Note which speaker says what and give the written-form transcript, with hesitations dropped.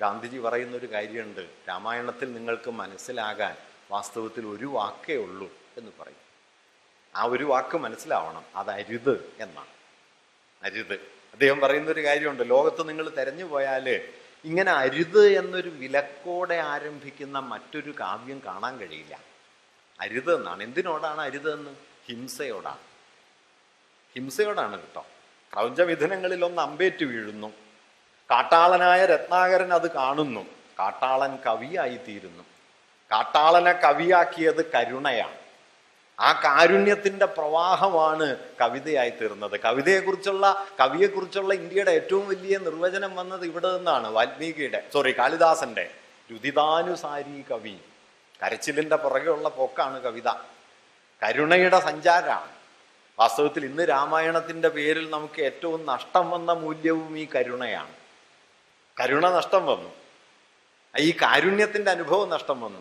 Speaker 1: ഗാന്ധിജി പറയുന്നൊരു കാര്യമുണ്ട്, രാമായണത്തിൽ നിങ്ങൾക്ക് മനസ്സിലാകാൻ വാസ്തവത്തിൽ ഒരു വാക്കേ ഉള്ളൂ എന്ന് പറയും. ആ ഒരു വാക്ക് മനസ്സിലാവണം, അത് അരുത് എന്നാണ്. അരുത്. അദ്ദേഹം പറയുന്നൊരു കാര്യമുണ്ട്, ലോകത്ത് നിങ്ങൾ തെരഞ്ഞു പോയാൽ ഇങ്ങനെ അരുത് എന്നൊരു വിലക്കോടെ ആരംഭിക്കുന്ന മറ്റൊരു കാവ്യം കാണാൻ കഴിയില്ല. അരുത് എന്നാണ്. എന്തിനോടാണ് അരുത് എന്ന്? ഹിംസയോടാണ്. ഹിംസയോടാണ് കേട്ടോ. ക്രൗഞ്ചമിഥുനങ്ങളിലൊന്ന് അമ്പേറ്റ് വീഴുന്നു. കാട്ടാളനായ രത്നാകരൻ അത് കാണുന്നു. കാട്ടാളൻ കവിയായിത്തീരുന്നു. കാട്ടാളനെ കവിയാക്കിയത് കരുണയാണ്. ആ കാരുണ്യത്തിന്റെ പ്രവാഹമാണ് കവിതയായി തീർന്നത്. കവിയെക്കുറിച്ചുള്ള ഇന്ത്യയുടെ ഏറ്റവും വലിയ നിർവചനം വന്നത് ഇവിടെ നിന്നാണ്. കാളിദാസന്റെ രുദിതാനുസാരി കവി. കരച്ചിലിന്റെ പുറകെയുള്ള പോക്കാണ് കവിത. കരുണയുടെ സഞ്ചാരമാണ്. വാസ്തവത്തിൽ ഇന്ന് രാമായണത്തിന്റെ പേരിൽ നമുക്ക് ഏറ്റവും നഷ്ടം വന്ന മൂല്യവും ഈ കരുണയാണ്. കരുണ നഷ്ടം വന്നു. ഈ കാരുണ്യത്തിന്റെ അനുഭവം നഷ്ടം വന്നു.